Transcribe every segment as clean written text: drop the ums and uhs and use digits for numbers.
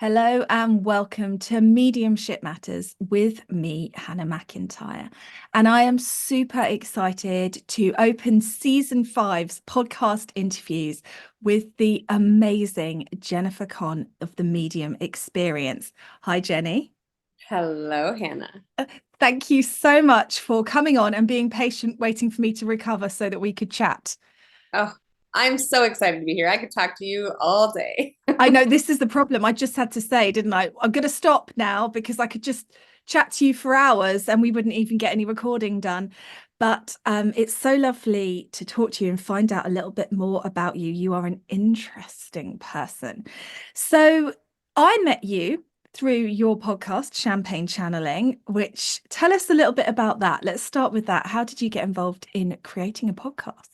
Hello and welcome to Mediumship Matters with me, Hannah McIntyre. And I am super excited to open season five's podcast interviews with the amazing Jennifer Conn of the Medium Experience. Hi, Jenny. Hello, Hannah. Thank you so much for coming on and being patient, waiting for me to recover so that we could chat. Oh, I'm so excited to be here. I could talk to you all day. I know this is the problem. I just had to say, didn't I? I'm going to stop now because I could just chat to you for hours and we wouldn't even get any recording done. But it's so lovely to talk to you and find out a little bit more about you. You are an interesting person. So I met you through your podcast, Champagne Channeling, which tell us a little bit about that. Let's start with that. How did you get involved in creating a podcast?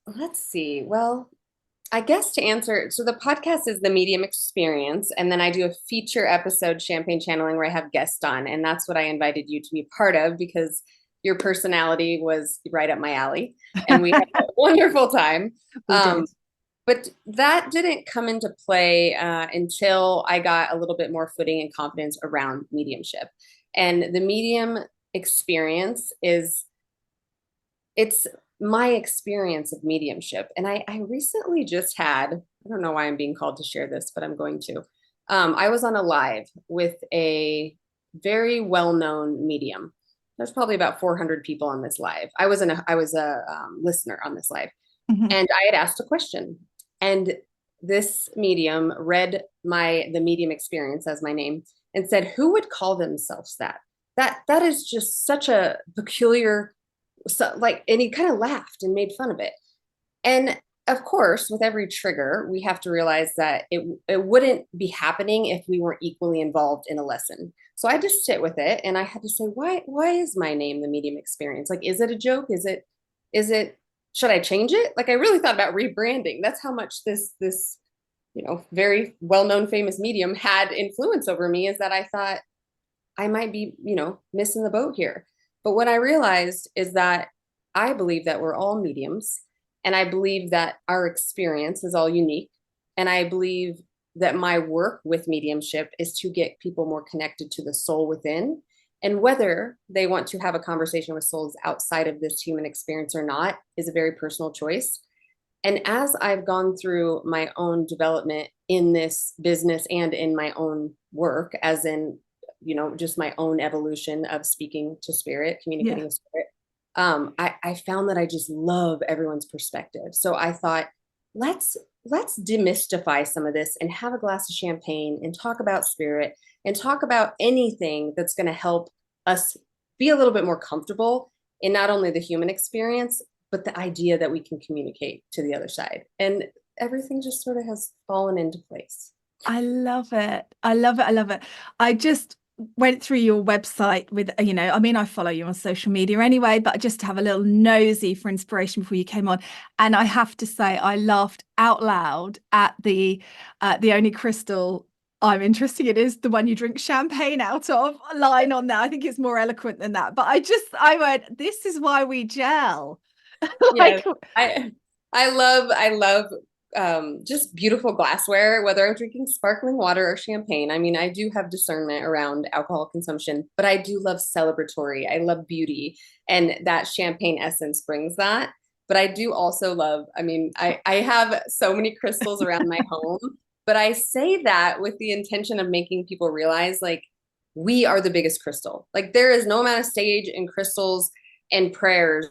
Let's see. Well, I guess to answer, so the podcast is the Medium Experience, and then I do a feature episode, Champagne Channeling, where I have guests on, and that's what I invited you to be part of because your personality was right up my alley, and we had a wonderful time. We Um, did. but that didn't come into play until I got a little bit more footing and confidence around mediumship. And the medium experience is it's my experience of mediumship. And I recently just had, I don't know why I'm being called to share this, but I'm going to. I was on a live with a very well-known medium. There's probably about 400 people on this live. I was a listener on this live, Mhm. and I had asked a question, and this medium read the medium experience as my name and said, "Who would call themselves that? That is just such a peculiar." So like, and he kind of laughed and made fun of it. And of course, with every trigger, we have to realize that it wouldn't be happening if we weren't equally involved in a lesson. So I just sit with it and I had to say, why is my name the medium experience? Like, is it a joke? Is it should I change it? Like I really thought about rebranding. That's how much this very well-known famous medium had influence over me, is that I thought I might be, missing the boat here. But what I realized is that I believe that we're all mediums, and I believe that our experience is all unique. And I believe that my work with mediumship is to get people more connected to the soul within. And whether they want to have a conversation with souls outside of this human experience or not is a very personal choice. And as I've gone through my own development in this business and in my own work, as in, just my own evolution of speaking to spirit, Yeah. communicating with spirit, I found that I just love everyone's perspective. So I thought, let's let's demystify some of this and have a glass of champagne and talk about spirit and talk about anything that's going to help us be a little bit more comfortable in not only the human experience, but the idea that we can communicate to the other side. And everything just sort of has fallen into place. I love it. I love it. I love it. I just went through your website with, I mean, I follow you on social media anyway, but just to have a little nosy for inspiration before you came on. And I have to say, I laughed out loud at the only crystal I'm interested in is the one you drink champagne out of line on there. I think it's more eloquent than that. But I went, this is why we gel. Yes, Like, I I love just beautiful glassware, whether I'm drinking sparkling water or champagne. I mean, I do have discernment around alcohol consumption, but I do love celebratory. I love beauty, and that champagne essence brings that. But I do also love, I mean, I have so many crystals around my home, but I say that with the intention of making people realize like we are the biggest crystal. Like there is no amount of sage and crystals and prayers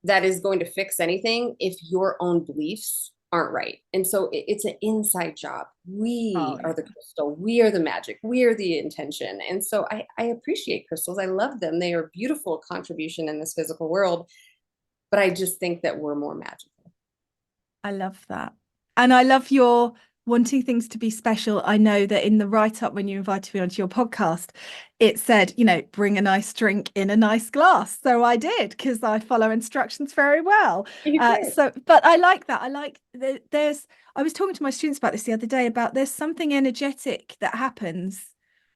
that is going to fix anything if your own beliefs aren't right. And so it's an inside job. oh We are yeah. the crystal. We are the magic. We are the intention. And so I appreciate crystals. I love them. They are a beautiful contribution in this physical world. But I just think that we're more magical. I love that. And I love your wanting things to be special. I know that in the write-up when you invited me onto your podcast, it said, bring a nice drink in a nice glass. So I did because I follow instructions very well. You did. But I like that. I like I was talking to my students about this the other day about there's something energetic that happens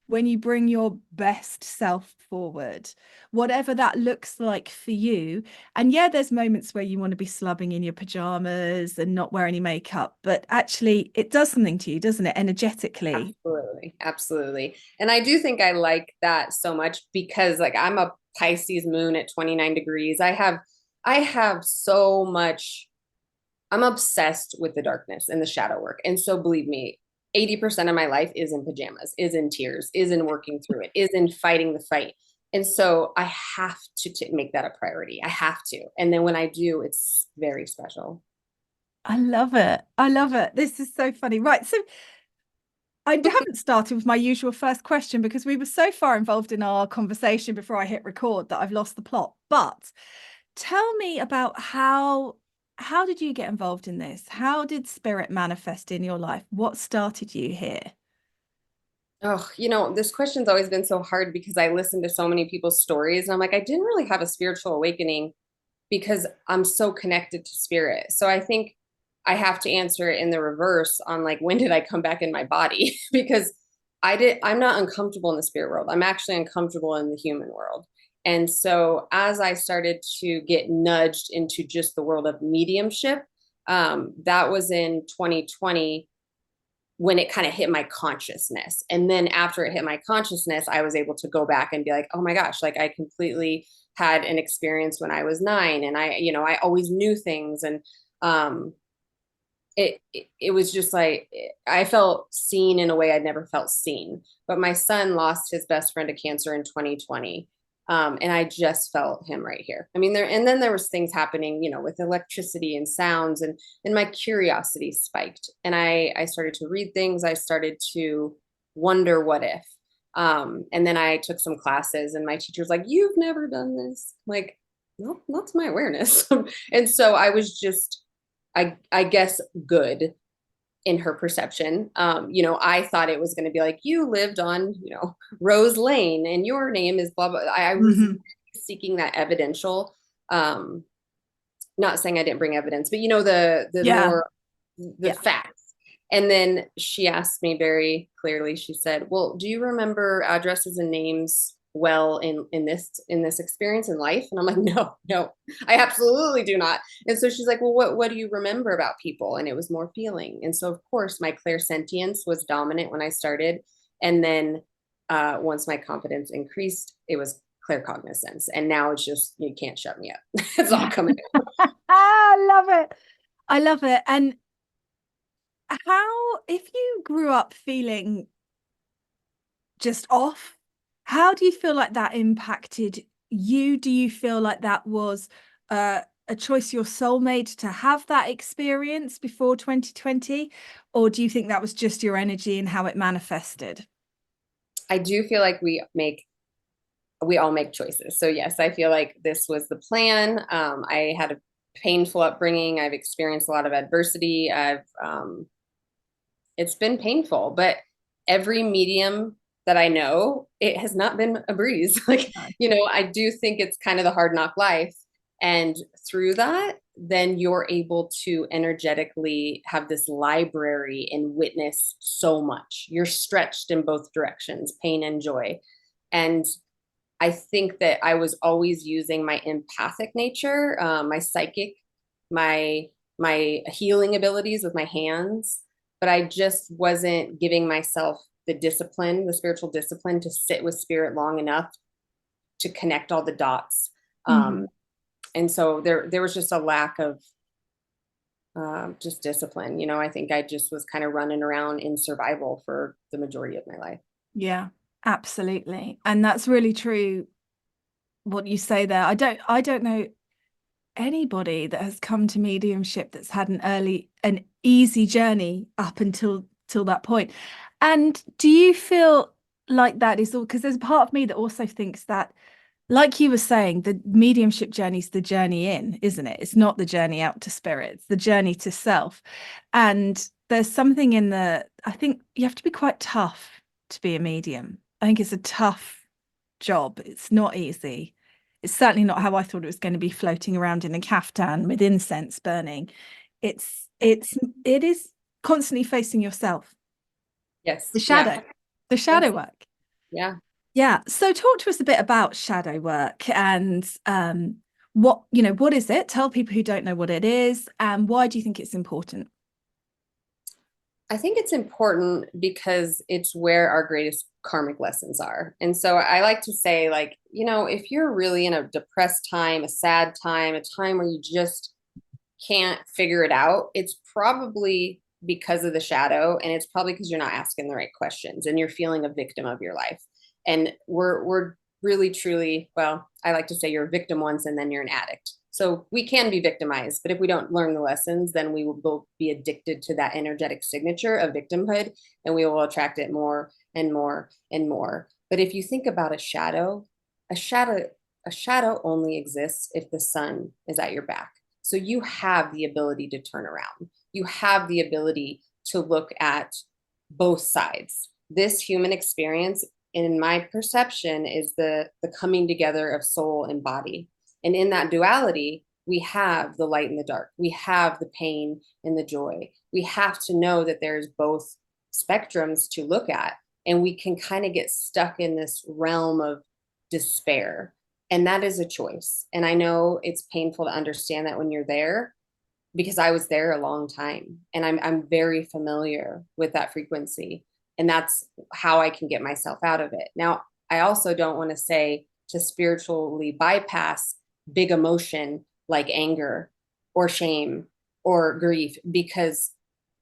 when you bring your best self forward, whatever that looks like for you. And yeah, there's moments where you want to be slubbing in your pajamas and not wear any makeup, but actually it does something to you, doesn't it? Energetically. Absolutely. Absolutely. And I do think I like that so much because like I'm a Pisces moon at 29 degrees. I have so much. I'm obsessed with the darkness and the shadow work. And so believe me, 80% of my life is in pajamas, is in tears, is in working through it, is in fighting the fight. And so I have to make that a priority. I have to. And then when I do, it's very special. I love it. I love it. This is so funny. Right. So I haven't started with my usual first question because we were so far involved in our conversation before I hit record that I've lost the plot. But tell me about how did you get involved in this? How did spirit manifest in your life? What started you here? Oh, this question's always been so hard because I listen to so many people's stories and I'm like, I didn't really have a spiritual awakening because I'm so connected to spirit. So I think I have to answer it in the reverse on like, when did I come back in my body? Because I'm not uncomfortable in the spirit world. I'm actually uncomfortable in the human world. And so as I started to get nudged into just the world of mediumship, that was in 2020 when it kind of hit my consciousness. And then after it hit my consciousness, I was able to go back and be like, oh my gosh, like I completely had an experience when I was 9 and I always knew things. And um, it was just like, I felt seen in a way I'd never felt seen. But my son lost his best friend to cancer in 2020. And I just felt him right here. I mean, and then there was things happening, with electricity and sounds, and my curiosity spiked. And I started to read things. I started to wonder what if. And then I took some classes, and my teacher's like, "You've never done this." I'm like, no, not to my awareness. And so I was just, I guess, good in her perception. I thought it was going to be like, you lived on, Rose Lane and your name is blah, blah. I was Mhm. seeking that evidential, um, not saying I didn't bring evidence, but the Yeah. more the Yeah. facts. And then she asked me very clearly, she said, well, do you remember addresses and names well in this experience in life? And I'm like, no, I absolutely do not. And so she's like, well, what do you remember about people? And it was more feeling. And so of course my clairsentience was dominant when I started. And then once my confidence increased, it was claircognizance. And now it's just, you can't shut me up. It's all coming out. I love it. I love it. And how, if you grew up feeling just off, how do you feel like that impacted you? Do you feel like that was a choice your soul made to have that experience before 2020? Or do you think that was just your energy and how it manifested? I do feel like we all make choices. So yes, I feel like this was the plan. I had a painful upbringing. I've experienced a lot of adversity. It's been painful, but every medium that I know, it has not been a breeze. Like, I do think it's kind of the hard knock life. And through that, then you're able to energetically have this library and witness so much. You're stretched in both directions, pain and joy. And I think that I was always using my empathic nature, my psychic, my healing abilities with my hands, but I just wasn't giving myself the discipline, the spiritual discipline, to sit with spirit long enough to connect all the dots. Mhm. And so there was just a lack of just discipline. I think I just was kind of running around in survival for the majority of my life. Yeah, absolutely. And that's really true what you say there. I don't know anybody that has come to mediumship that's had an easy journey up until till that point. And do you feel like that is all, because there's a part of me that also thinks that, like you were saying, the mediumship journey is the journey in, isn't it? It's not the journey out to spirit, it's the journey to self. And there's something in I think you have to be quite tough to be a medium. I think it's a tough job. It's not easy. It's certainly not how I thought it was going to be, floating around in a caftan with incense burning. It is constantly facing yourself, Yes. the Yeah. shadow, the shadow Yes. work. Yeah. Yeah. So talk to us a bit about shadow work and what is it? Tell people who don't know what it is, and why do you think it's important? I think it's important because it's where our greatest karmic lessons are. And so I like to say, like, if you're really in a depressed time, a sad time, a time where you just can't figure it out, it's probably because of the shadow, and it's probably because you're not asking the right questions and you're feeling a victim of your life. And we're really truly, well, I like to say you're a victim once and then you're an addict. So we can be victimized, but if we don't learn the lessons, then we will be addicted to that energetic signature of victimhood, and we will attract it more and more and more. But if you think about a shadow, a shadow only exists if the sun is at your back. So you have the ability to turn around. You have the ability to look at both sides. This human experience, in my perception, is the coming together of soul and body. And in that duality, we have the light and the dark. We have the pain and the joy. We have to know that there's both spectrums to look at. And we can kind of get stuck in this realm of despair. And that is a choice. And I know it's painful to understand that when you're there, because I was there a long time, and I'm very familiar with that frequency. And that's how I can get myself out of it. Now, I also don't want to say to spiritually bypass big emotion like anger or shame or grief, because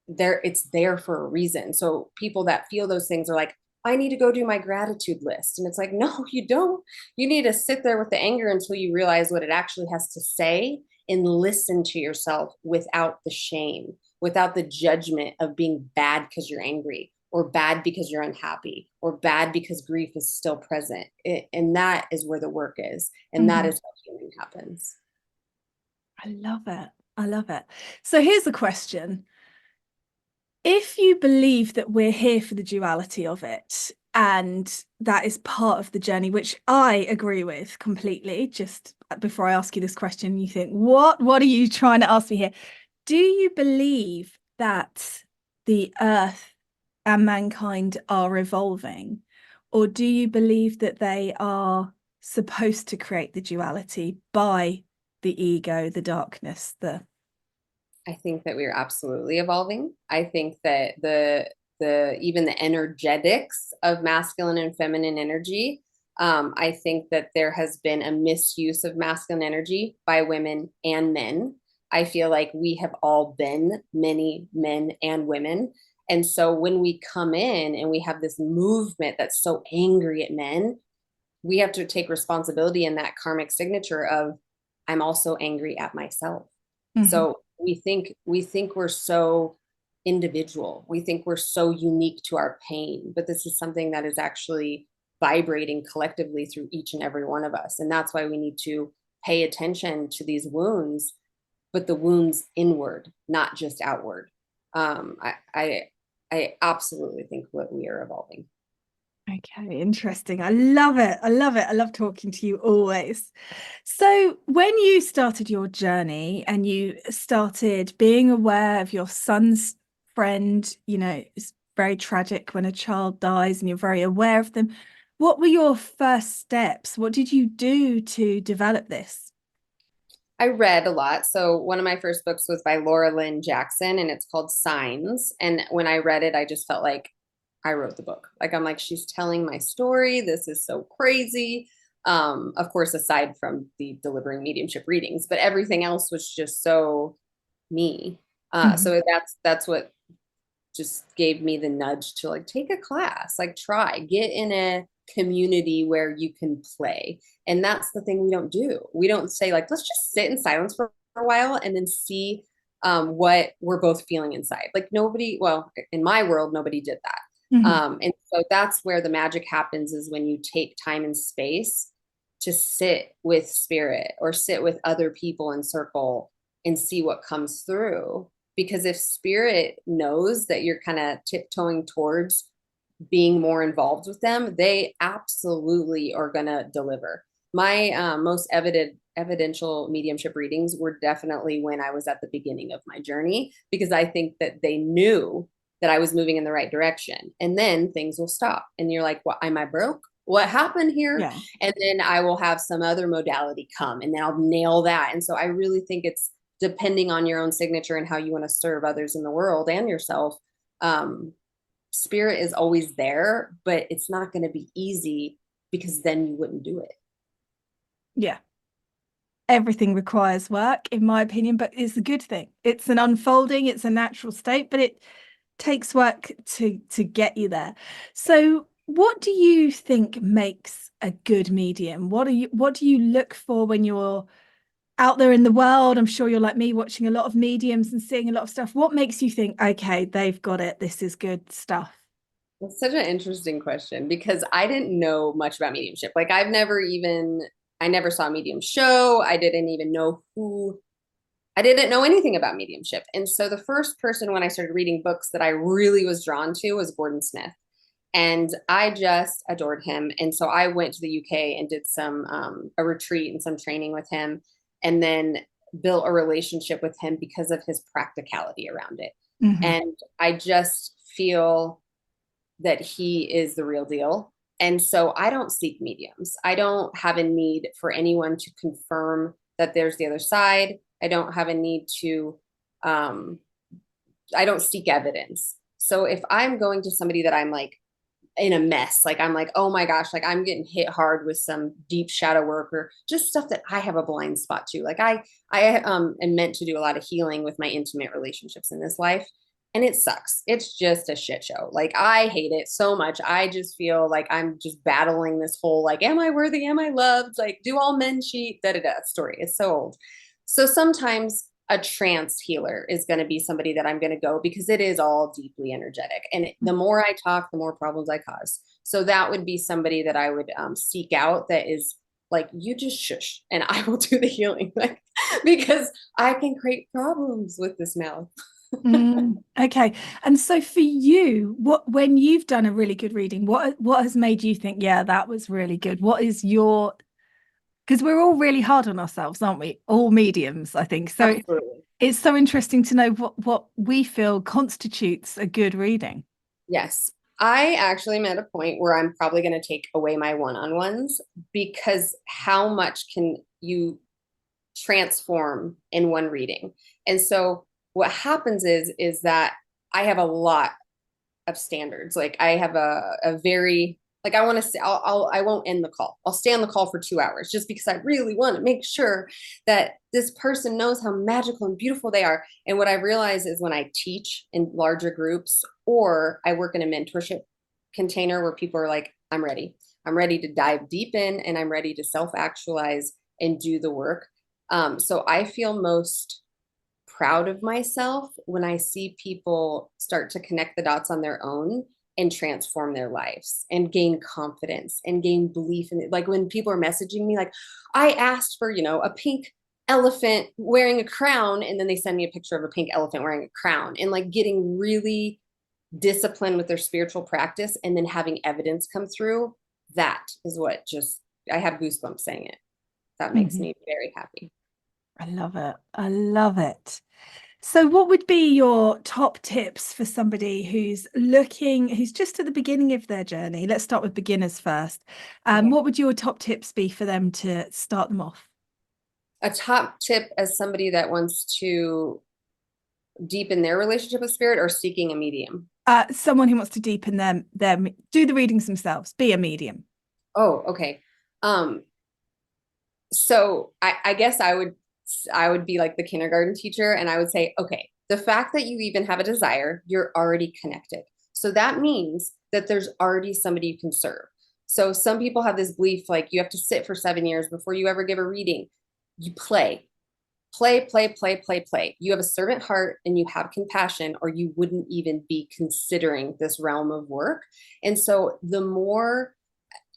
it's there for a reason. So people that feel those things are like, I need to go do my gratitude list. And it's like, no, you don't. You need to sit there with the anger until you realize what it actually has to say, and listen to yourself without the shame, without the judgment of being bad because you're angry, or bad because you're unhappy, or bad because grief is still present. And that is where the work is. And that is how healing happens. I love it. I love it. So here's a question. If you believe that we're here for the duality of it, and that is part of the journey, which I agree with completely, just before I ask you this question, you think, what are you trying to ask me here? Do you believe that the earth and mankind are evolving, or do you believe that they are supposed to create the duality by the ego, the darkness, the I think that we are absolutely evolving. I think that the even the energetics of masculine and feminine energy. I think that there has been a misuse of masculine energy by women and men. I feel like we have all been many men and women. And so when we come in and we have this movement that's so angry at men, we have to take responsibility in that karmic signature of, I'm also angry at myself. Mhm. So we think we're so individual. We think we're so unique to our pain, but this is something that is actually vibrating collectively through each and every one of us. And that's why we need to pay attention to these wounds, but the wounds inward, not just outward. I absolutely think that we are evolving. Okay, interesting. I love it. I love it. I love talking to you always. So, when you started your journey and you started being aware of your son's friend, it's very tragic when a child dies and you're very aware of them. What were your first steps? What did you do to develop this? I read a lot. So one of my first books was by Laura Lynn Jackson, and it's called Signs. And when I read it, I just felt like I wrote the book. Like, I'm like, she's telling my story. This is so crazy. Of course, aside from the delivering mediumship readings, but everything else was just so me. Mhm. So that's what just gave me the nudge to like take a class, like try, get in a community where you can play. And that's the thing we don't do. We don't say like, let's just sit in silence for a while and then see what we're both feeling inside. Like nobody, well, in my world, nobody did that. Mhm. And so that's where the magic happens, is when you take time and space to sit with spirit or sit with other people in circle and see what comes through. Because if spirit knows that you're kind of tiptoeing towards being more involved with them, they absolutely are going to deliver. My most evidential mediumship readings were definitely when I was at the beginning of my journey, because I think that they knew that I was moving in the right direction. And then things will stop. And you're like, what, am I broke? What happened here? Yeah. And then I will have some other modality come and then I'll nail that. And so I really think it's depending on your own signature and how you want to serve others in the world and yourself. Spirit is always there, but it's not going to be easy because then you wouldn't do it. Yeah. Everything requires work, in my opinion, but it's a good thing. It's an unfolding, it's a natural state, but it takes work to get you there. So what do you think makes a good medium? What do you look for when you're out there in the world? I'm sure you're like me, watching a lot of mediums and seeing a lot of stuff. What makes you think, okay, they've got it, this is good stuff? It's such an interesting question because I didn't know much about mediumship. Like I never saw a medium show. I didn't know anything about mediumship. And so the first person when I started reading books that I really was drawn to was Gordon Smith. And I just adored him. And so I went to the UK and did a retreat and some training with him, and then built a relationship with him because of his practicality around it. Mm-hmm. And I just feel that he is the real deal. And so I don't seek mediums. I don't have a need for anyone to confirm that there's the other side. I don't have a need to, I don't seek evidence. So if I'm going to somebody that I'm like in a mess, like I'm like, oh my gosh, like I'm getting hit hard with some deep shadow work or just stuff that I have a blind spot to. Like I am meant to do a lot of healing with my intimate relationships in this life. And it sucks. It's just a shit show. Like I hate it so much. I just feel like I'm just battling this whole like, am I worthy? Am I loved? Like, do all men cheat? Da da da story. It's so old. So sometimes a trance healer is going to be somebody that I'm going to go because it is all deeply energetic. And the more I talk, the more problems I cause. So that would be somebody that I would seek out that is like, you just shush and I will do the healing like, because I can create problems with this mouth. Okay. And so for you, when you've done a really good reading, what has made you think, yeah, that was really good? What is your, because we're all really hard on ourselves, aren't we? All mediums, I think. So Absolutely. it's so interesting to know what we feel constitutes a good reading. Yes. I actually am at a point where I'm probably going to take away my one-on-ones because how much can you transform in one reading? And so what happens is that I have a lot of standards. Like I have a very like I want to say I won't end the call. I'll stay on the call for 2 hours just because I really want to make sure that this person knows how magical and beautiful they are. And what I realize is when I teach in larger groups or I work in a mentorship container where people are like, I'm ready. I'm ready to dive deep in and I'm ready to self-actualize and do the work. So I feel most proud of myself when I see people start to connect the dots on their own and transform their lives and gain confidence and gain belief in it. Like when people are messaging me, like, I asked for, a pink elephant wearing a crown, and then they send me a picture of a pink elephant wearing a crown, and like getting really disciplined with their spiritual practice and then having evidence come through. That is what just, I have goosebumps saying it. That makes Mhm. me very happy. I love it. I love it. So what would be your top tips for somebody who's just at the beginning of their journey? Let's start with beginners first. Okay. What would your top tips be for them to start them off? A top tip as somebody that wants to deepen their relationship with spirit or seeking a medium? Someone who wants to deepen them, do the readings themselves, be a medium. Oh, okay. Um, so I guess I would be like the kindergarten teacher and I would say, okay, the fact that you even have a desire, you're already connected. So that means that there's already somebody you can serve. So some people have this belief like you have to sit for 7 years before you ever give a reading. You play. You have a servant heart and you have compassion, or you wouldn't even be considering this realm of work. And so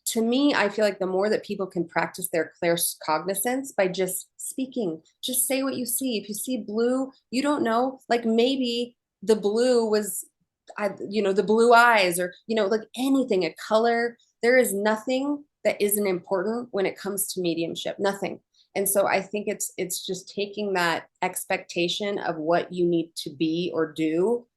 to me, I feel like the more that people can practice their claircognizance by just speaking, just say what you see. If you see blue, you don't know, like maybe the blue was, the blue eyes or, like anything, a color. There is nothing that isn't important when it comes to mediumship, nothing. And so I think it's just taking that expectation of what you need to be or do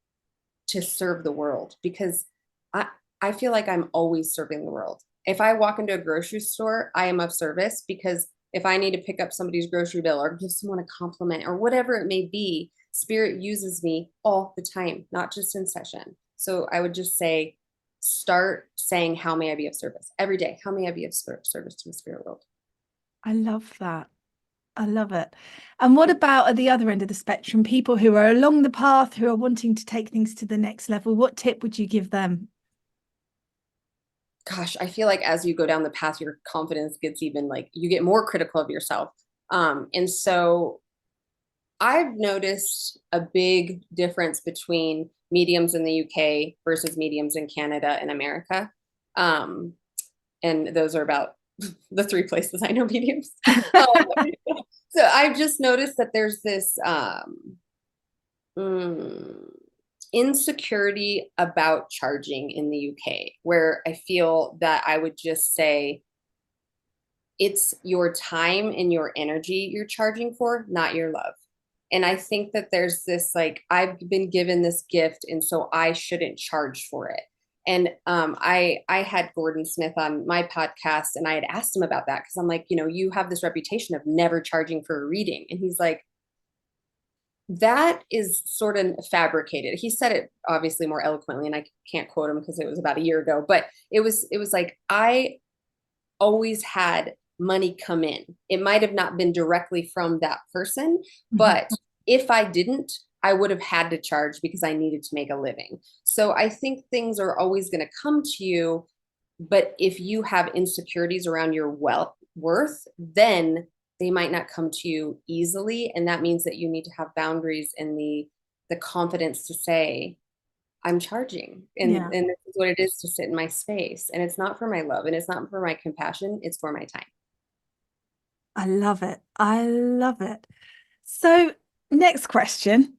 to serve the world, because I, I feel like I'm always serving the world. If I walk into a grocery store, I am of service, because if I need to pick up somebody's grocery bill or give someone a compliment or whatever it may be, spirit uses me all the time, not just in session. So I would just say, start saying, how may I be of service every day? How may I be of service to the spirit world? I love that. I love it. And what about at the other end of the spectrum, people who are along the path, who are wanting to take things to the next level? What tip would you give them? Gosh, I feel like as you go down the path, your confidence gets even, like, you get more critical of yourself. And so I've noticed a big difference between mediums in the UK versus mediums in Canada and America. Um, and those are about the three places I know mediums. So I've just noticed that there's this mm, insecurity about charging in the UK, where I feel that I would just say, it's your time and your energy you're charging for, not your love. And I think that there's this, like, I've been given this gift, and so I shouldn't charge for it. And I had Gordon Smith on my podcast, and I had asked him about that, because I'm like, you have this reputation of never charging for a reading. And he's like, that is sort of fabricated. He said it obviously more eloquently, and I can't quote him because it was about a year ago, but it was like, I always had money come in. It might have not been directly from that person, but if I didn't, I would have had to charge because I needed to make a living. So I think things are always going to come to you, but if you have insecurities around your worth, then they might not come to you easily, and that means that you need to have boundaries and the confidence to say, I'm charging, Yeah, and this is what it is to sit in my space, and it's not for my love, and it's not for my compassion, it's for my time. I love it. I love it. So, next question.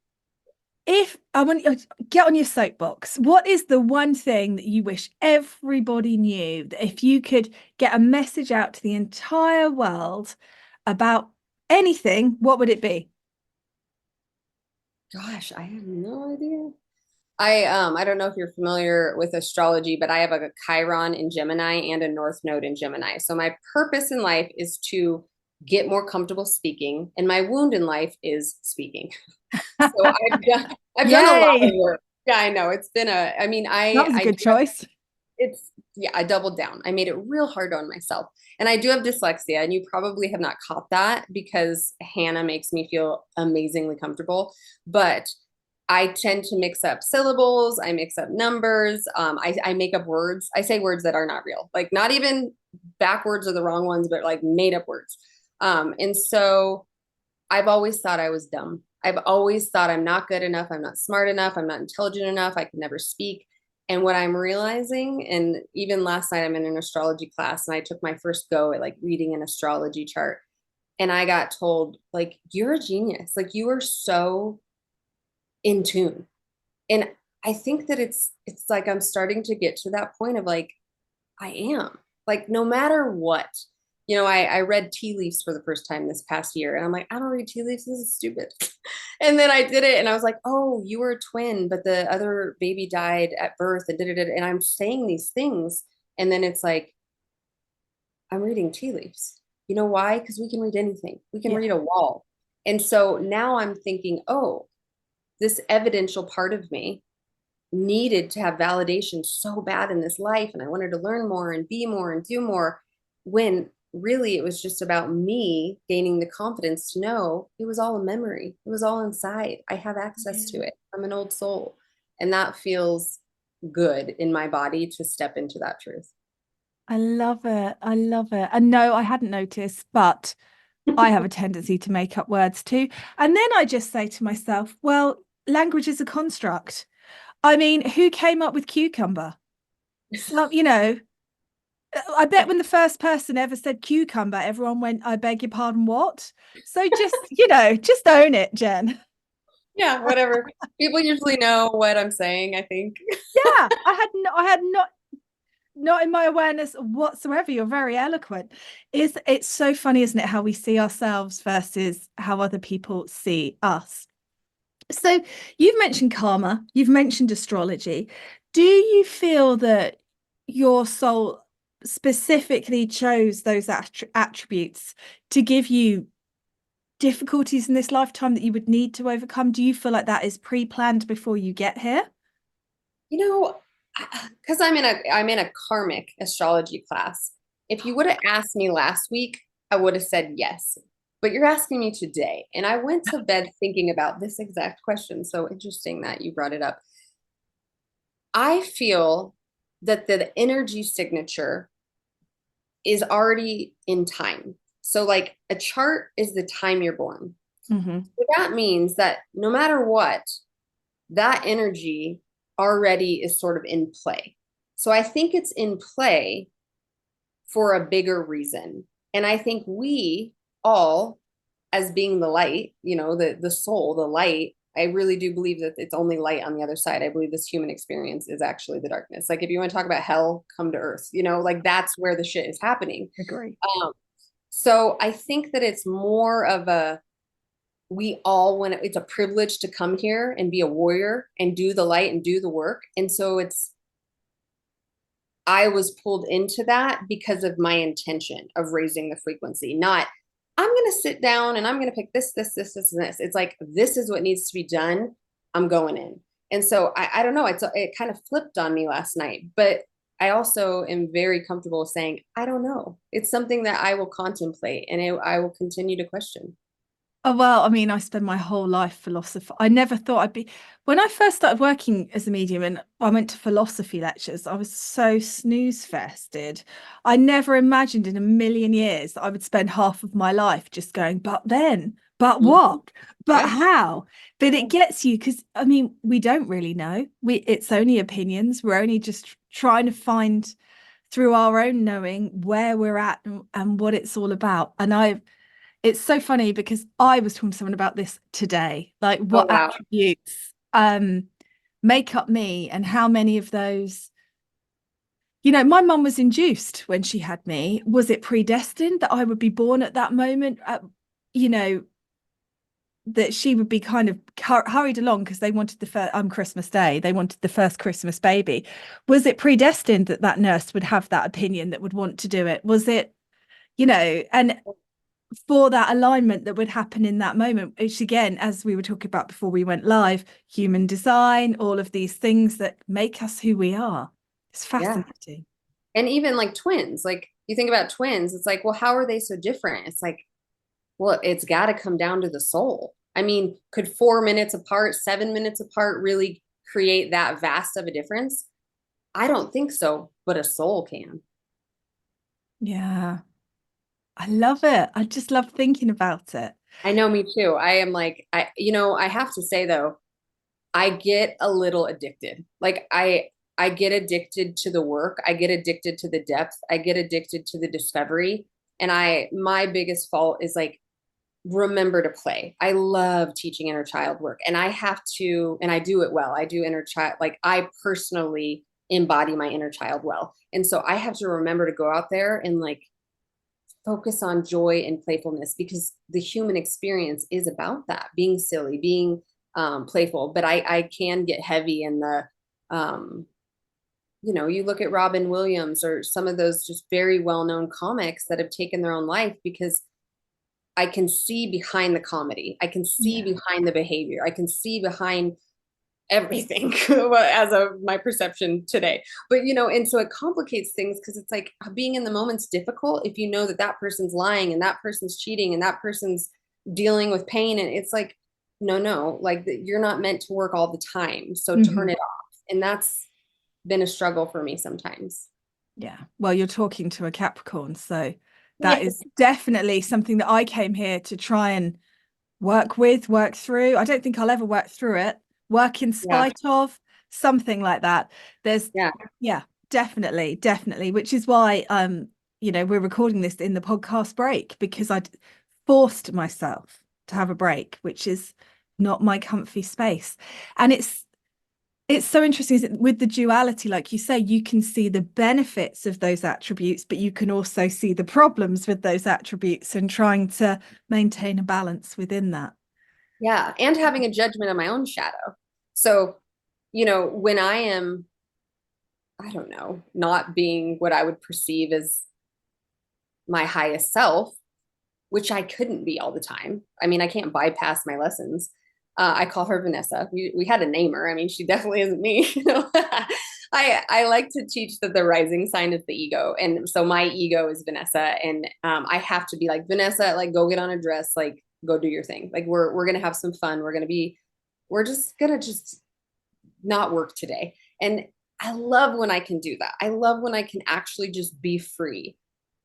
If I want you to get on your soapbox, what is the one thing that you wish everybody knew, that if you could get a message out to the entire world about anything, what would it be? Gosh, I have no idea. I don't know if you're familiar with astrology, but I have a Chiron in Gemini and a North Node in Gemini. So my purpose in life is to get more comfortable speaking, and my wound in life is speaking. So I've done a lot of Yay! work. Yeah, I know. It's been I mean, That was a I good do have, choice. it's yeah, I doubled down. I made it real hard on myself. And I do have dyslexia, and you probably have not caught that because Hannah makes me feel amazingly comfortable. But I tend to mix up syllables. I mix up numbers. I make up words. I say words that are not real, like not even backwards or the wrong ones, but like made up words. And so I've always thought I was dumb. I've always thought I'm not good enough. I'm not smart enough. I'm not intelligent enough. I can never speak. And what I'm realizing, and even last night I'm in an astrology class, and I took my first go at like reading an astrology chart. And I got told, like, you're a genius. Like, you are so in tune. And I think that it's like I'm starting to get to that point of like, I am, like, no matter what. I read tea leaves for the first time this past year, and I'm like, I don't read tea leaves, this is stupid. And then I did it, and I was like, oh, you were a twin, but the other baby died at birth, and and I'm saying these things, and then it's like, I'm reading tea leaves. You know why? Because we can read anything, we can Yeah. read a wall. And so now I'm thinking, oh, this evidential part of me needed to have validation so bad in this life, and I wanted to learn more and be more and do more, when really it was just about me gaining the confidence to know it was all a memory. It was all inside. I have access to Yeah. it. I'm an old soul. And that feels good in my body to step into that truth. I love it. I love it. And no, I hadn't noticed, but I have a tendency to make up words too. And then I just say to myself, well, language is a construct. I mean, who came up with cucumber? So, I bet when the first person ever said cucumber, everyone went, I beg your pardon, what? So just own it, Jen. Yeah, whatever. People usually know what I'm saying, I think. Yeah, I had not in my awareness whatsoever. You're very eloquent. It's so funny, isn't it, how we see ourselves versus how other people see us. So you've mentioned karma, you've mentioned astrology. Do you feel that your soul specifically chose those attributes to give you difficulties in this lifetime that you would need to overcome? Do you feel like that is pre-planned before you get here? You know, because I'm in a karmic astrology class. If you would have asked me last week, I would have said yes. But you're asking me today, and I went to bed thinking about this exact question. So interesting that you brought it up. I feel that the energy signature is already in time. So, like a chart is the time you're born. Mm-hmm. So that means that no matter what, that energy already is sort of in play. So I think it's in play for a bigger reason. And I think we all, as being the light, the soul, the light, I really do believe that it's only light on the other side. I believe this human experience is actually the darkness. Like if you want to talk about hell, come to earth, like that's where the shit is happening. Agree. So I think that it's more of we all want it's a privilege to come here and be a warrior and do the light and do the work. And so I was pulled into that because of my intention of raising the frequency, not I'm going to sit down and I'm going to pick this, this, this, this, and this. It's like, this is what needs to be done. I'm going in. And so I don't know. It kind of flipped on me last night, but I also am very comfortable saying, I don't know. It's something that I will contemplate and I will continue to question. Oh, well, I mean, I spend my whole life philosophy. I never thought I'd be, when I first started working as a medium and I went to philosophy lectures, I was so snooze fested. I never imagined in a million years that I would spend half of my life just going, but then, but what, but Yeah. how? But it gets you because, I mean, we don't really know. It's only opinions. We're only just trying to find through our own knowing where we're at and what it's all about. And it's so funny because I was talking to someone about this today, like Oh, what wow. attributes make up me and how many of those, my mum was induced when she had me. Was it predestined that I would be born at that moment? You know, that she would be kind of hurried along because they wanted the first Christmas Day, they wanted the first Christmas baby. Was it predestined that that nurse would have that opinion, that would want to do it? Was it, and for that alignment that would happen in that moment, which again, as we were talking about before we went live, human design, all of these things that make us who we are. It's Yeah. fascinating. And even like twins, like you think about twins, it's like, well, how are they so different? It's like, well, it's got to come down to the soul. I mean, could 4 minutes apart, 7 minutes apart really create that vast of a difference? I don't think so, but a soul can. Yeah, I love it. I just love thinking about it. I know, me too. I am like, I have to say though, I get a little addicted. Like I get addicted to the work. I get addicted to the depth. I get addicted to the discovery. And my biggest fault is like remember to play. I love teaching inner child work and I have to, and I do it well. I do inner child, like I personally embody my inner child well. And so I have to remember to go out there and like focus on joy and playfulness because the human experience is about that, being silly, being playful. But I can get heavy in the, you look at Robin Williams or some of those just very well-known comics that have taken their own life because I can see behind the comedy. I can see behind the behavior. I can see behind everything as of my perception today. But, and so it complicates things because it's like being in the moment's difficult if you know that that person's lying and that person's cheating and that person's dealing with pain. And it's like, no, like you're not meant to work all the time. So turn it off. And that's been a struggle for me sometimes. Yeah. Well, you're talking to a Capricorn, so that Yes. is definitely something that I came here to try and work through. I don't think I'll ever work through it, work in Yeah. spite of, something like that. There's, Yeah. yeah, definitely, which is why we're recording this in the podcast break because I'd forced myself to have a break, which is not my comfy space. And it's so interesting with the duality, like you say, you can see the benefits of those attributes, but you can also see the problems with those attributes and trying to maintain a balance within that. Yeah. And having a judgment of my own shadow. So, when I am, I don't know, not being what I would perceive as my highest self, which I couldn't be all the time. I mean, I can't bypass my lessons. I call her Vanessa. We had to name her. I mean, she definitely isn't me. I like to teach that the rising sign is the ego, and so my ego is Vanessa, and I have to be like Vanessa, like go get on a dress, like go do your thing. Like we're gonna have some fun. We're just gonna just not work today. And I love when I can do that. I love when I can actually just be free.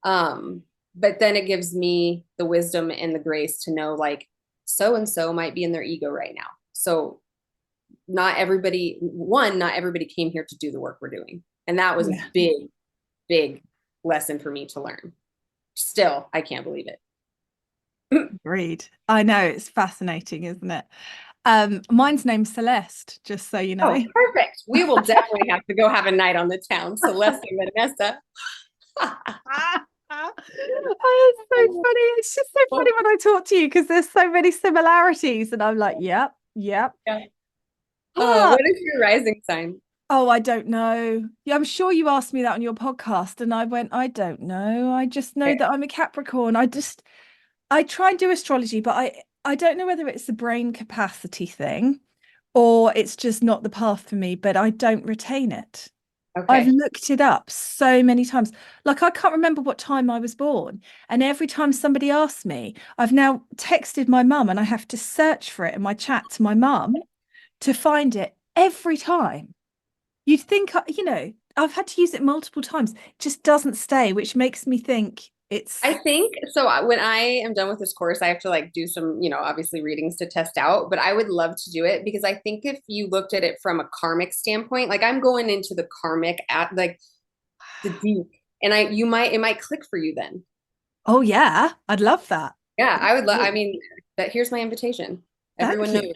But then it gives me the wisdom and the grace to know like so and so might be in their ego right now. So not everybody came here to do the work we're doing. And that was a Yeah. big, big lesson for me to learn. Still, I can't believe it. Agreed. I know, it's fascinating, isn't it? Mine's name's Celeste, just so you know. Oh, perfect. We will definitely have to go have a night on the town. Celeste and Vanessa. Oh, it's so funny. It's just so funny when I talk to you because there's so many similarities, and I'm like, yep, yep. Yeah. Ah, What is your rising sign? oh, I don't know. Yeah, I'm sure you asked me that on your podcast, and I went, I don't know. I just know Okay. that I'm a Capricorn. I try and do astrology, but I don't know whether it's the brain capacity thing or it's just not the path for me, but I don't retain it. I've Okay. looked it up so many times. Like I can't remember what time I was born. And every time somebody asks me, I've now texted my mum and I have to search for it in my chat to my mum to find it every time. You'd think, I've had to use it multiple times. It just doesn't stay, which makes me think I it's, think so. When I am done with this course, I have to like do some, obviously readings to test out, but I would love to do it because I think if you looked at it from a karmic standpoint, like I'm going into the karmic at like the deep, and it might click for you then. oh yeah, I'd love that. Yeah, I would love, I Absolutely. mean, here's my invitation. Thank Everyone you. knows.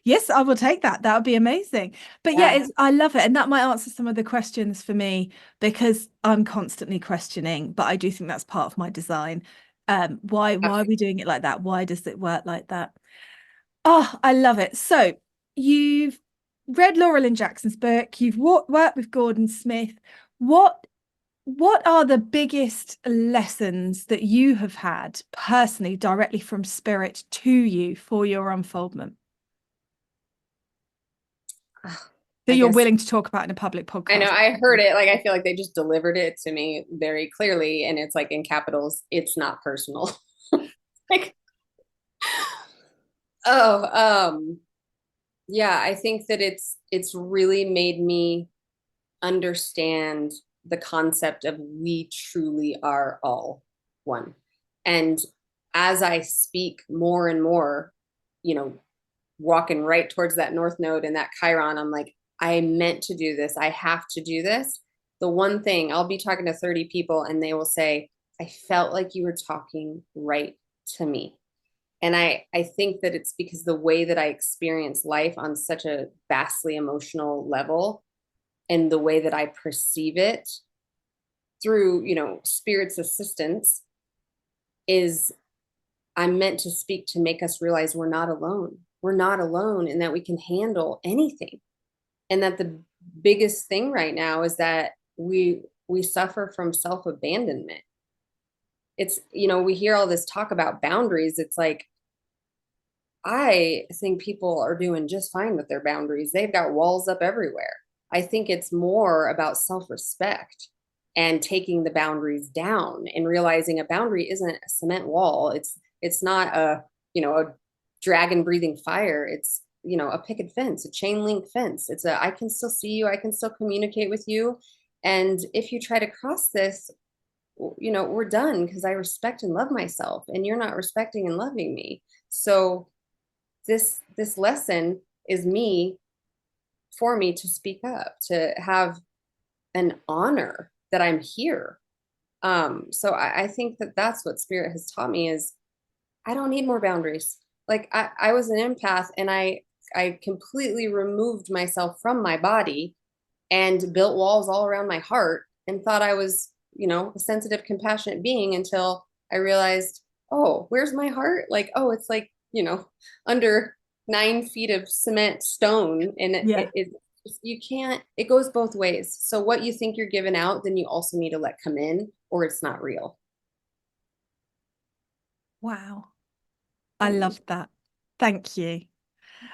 Yes, I will take that. That would be amazing. But yeah, Yeah. I love it. And that might answer some of the questions for me because I'm constantly questioning, but I do think that's part of my design. Why are we doing it like that? Why does it work like that? Oh, I love it. So you've read Laurel and Jackson's book, you've worked with Gordon Smith. What what are the biggest lessons that you have had personally, directly from spirit to you for your unfoldment that I you're guess willing to talk about in a public I know podcast? I heard it. Like I feel like they just delivered it to me very clearly, and it's like in capitals. It's not personal. Like, oh, yeah, I think that it's really made me understand the concept of we truly are all one. And as I speak more and more, you know, walking right towards that north node and that Chiron, I'm like, I meant to do this. I have to do this. The one thing I'll be talking to 30 people and they will say, I felt like you were talking right to me. And I think that it's because the way that I experience life on such a vastly emotional level and the way that I perceive it through, spirit's assistance is I'm meant to speak to make us realize we're not alone. We're not alone and that we can handle anything. And that the biggest thing right now is that we suffer from self-abandonment. It's, we hear all this talk about boundaries. It's like I think people are doing just fine with their boundaries. They've got walls up everywhere. I think it's more about self-respect and taking the boundaries down and realizing a boundary isn't a cement wall. It's not a dragon breathing fire. It's, a picket fence, a chain link fence. I can still see you, I can still communicate with you. And if you try to cross this, we're done because I respect and love myself and you're not respecting and loving me. So this lesson is for me to speak up, to have an honor that I'm here. So I think that that's what spirit has taught me is I don't need more boundaries. Like I was an empath and I completely removed myself from my body and built walls all around my heart and thought I was, a sensitive, compassionate being until I realized oh, where's my heart? Like, oh, it's like, under 9 feet of cement stone. And Yeah. you can't, it goes both ways. So what you think you're giving out, then you also need to let come in, or it's not real. Wow. I love that. Thank you.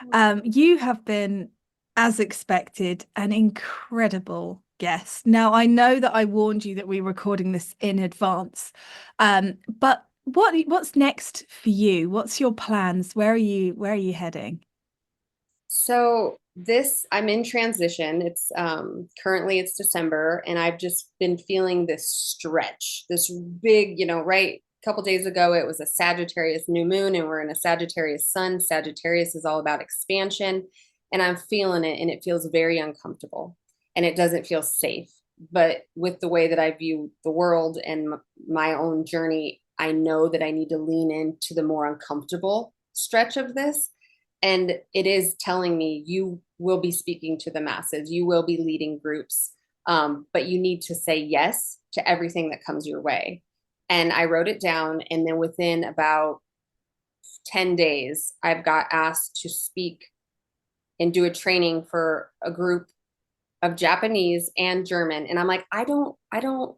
Mhm. You have been, as expected, an incredible guest. Now, I know that I warned you that we were recording this in advance, but what's next for you? What's your plans? Where are you heading? So I'm in transition. It's currently it's December, and I've just been feeling this stretch, this big, right? A couple days ago it was a Sagittarius new moon, and we're in a Sagittarius sun. Sagittarius is all about expansion, and I'm feeling it, and it feels very uncomfortable, and it doesn't feel safe. But with the way that I view the world and my own journey, I know that I need to lean into the more uncomfortable stretch of this, and it is telling me you will be speaking to the masses, you will be leading groups, but you need to say yes to everything that comes your way. And I wrote it down, and then within about 10 days I've got asked to speak and do a training for a group of Japanese and German. And I'm like, I don't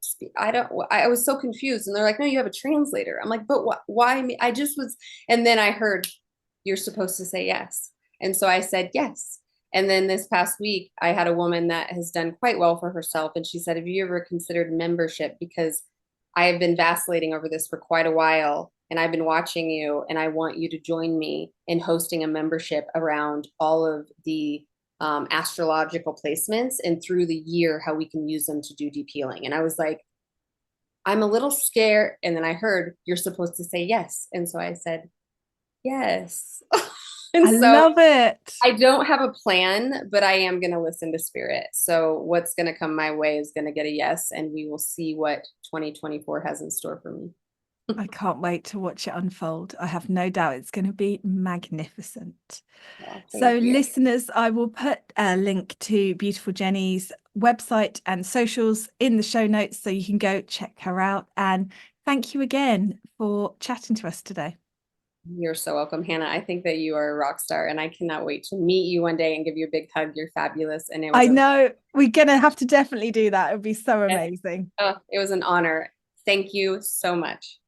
speak, I was so confused. And they're like, no, you have a translator. I'm like, but why me? I just was. And then I heard, you're supposed to say yes. And so I said yes. And then this past week, I had a woman that has done quite well for herself. And she said, have you ever considered membership? Because I have been vacillating over this for quite a while. And I've been watching you, and I want you to join me in hosting a membership around all of the astrological placements and through the year how we can use them to do deep healing. And I was like, I'm a little scared. And then I heard you're supposed to say yes. And so I said, yes. And I so love it. I don't have a plan, but I am going to listen to spirit. So what's going to come my way is going to get a yes. And we will see what 2024 has in store for me. I can't wait to watch it unfold. I have no doubt it's going to be magnificent. Well, So, thank you. listeners, I will put a link to Beautiful Jenni's website and socials in the show notes so you can go check her out. And thank you again for chatting to us today. You're so welcome, Hannah. I think that you are a rock star, and I cannot wait to meet you one day and give you a big hug. You're fabulous. And it was I know we're going to have to definitely do that. It would be so yes, amazing. it was an honor. Thank you so much.